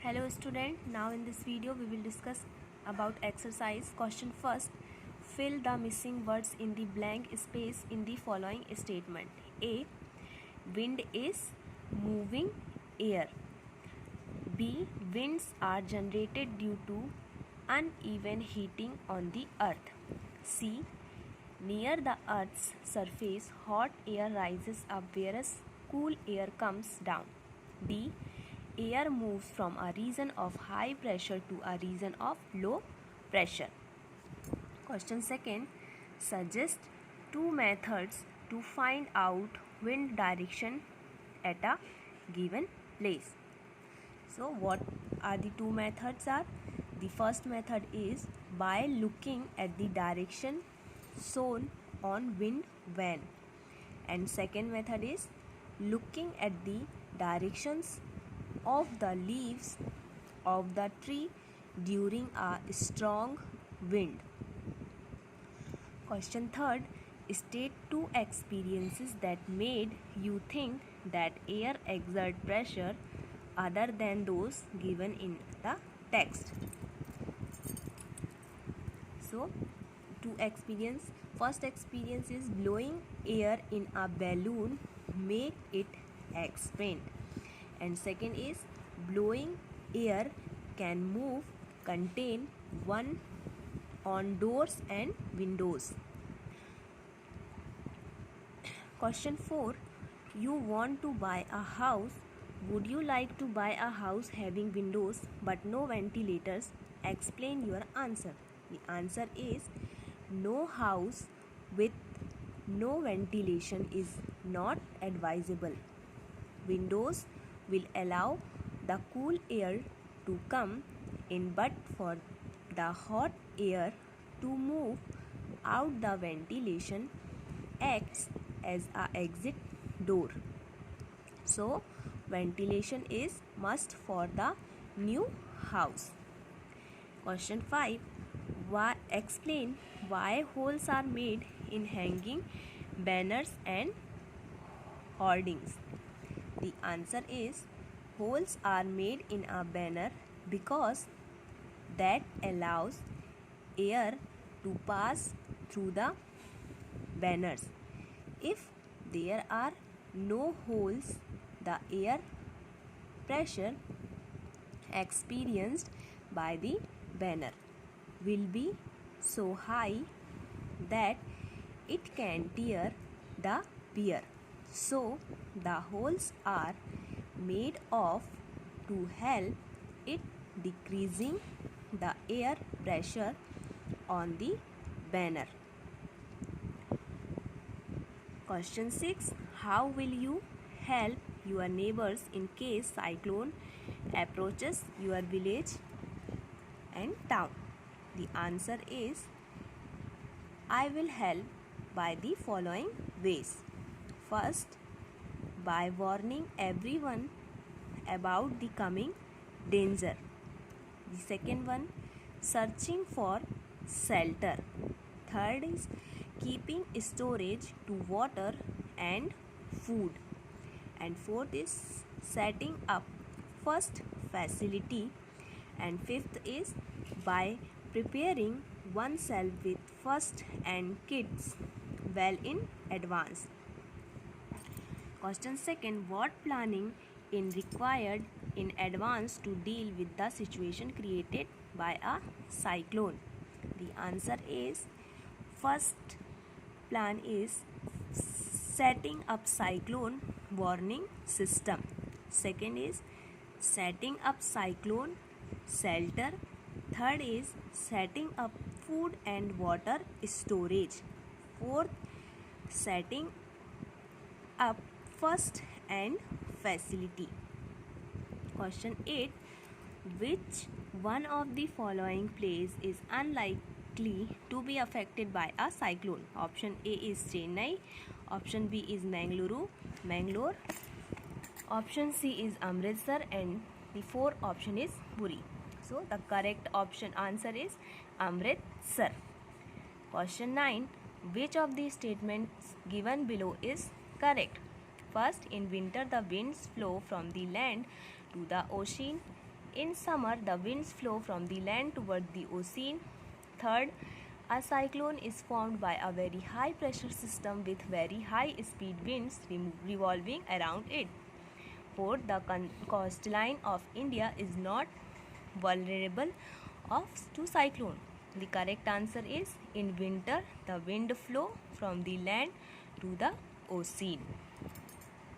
Hello student, now in this video we will discuss about exercise. Question first, fill the missing words in the blank space in the following statement. A. Wind is moving air. B. Winds are generated due to uneven heating on the earth. C. Near the earth's surface, hot air rises up whereas cool air comes down. D. Air moves from a region of high pressure to a region of low pressure. Question second, suggest two methods to find out wind direction at a given place. So what are the two methods are? The first method is by looking at the direction shown on wind vane, and second method is looking at the directions of the leaves of the tree during a strong wind. Question third, state two experiences that made you think that air exerts pressure other than those given in the text. So, two experience. First experience is blowing air in a balloon make it expand, and second is blowing air can move contain one on doors and windows. Question 4, you want to buy a house. Would you like to buy a house having windows but no ventilators? Explain your answer. The answer is no house with no ventilation is not advisable. Windows will allow the cool air to come in, but for the hot air to move out, the ventilation acts as a exit door. So ventilation is must for the new house. Question 5, explain why holes are made in hanging banners and hoardings. The answer is holes are made in a banner because that allows air to pass through the banners. If there are no holes, the air pressure experienced by the banner will be so high that it can tear the beer. So the holes are made of to help it decreasing the air pressure on the banner. Question 6, how will you help your neighbors in case cyclone approaches your village and town? The answer is I will help by the following ways. First, by warning everyone about the coming danger. The second one, searching for shelter. Third is keeping storage to water and food. And fourth is setting up first facility. And fifth is by preparing oneself with first and kits well in advance. Question second, what planning is required in advance to deal with the situation created by a cyclone? The answer is first plan is setting up cyclone warning system. Second is setting up cyclone shelter. Third is setting up food and water storage. Fourth, setting up first and facility. Question 8, which one of the following place is unlikely to be affected by a cyclone? Option A is Chennai, option B is Mangalore, option C is Amritsar, and the fourth option is Puri. So the correct answer is Amritsar. Question 9, which of the statements given below is correct? First, in winter the winds flow from the land to the ocean In summer, the winds flow from the land toward the ocean. Third, a cyclone is formed by a very high pressure system with very high speed winds revolving around it. Fourth, the coastline of India is not vulnerable to cyclone. The correct answer is in winter the wind flow from the land to the ocean.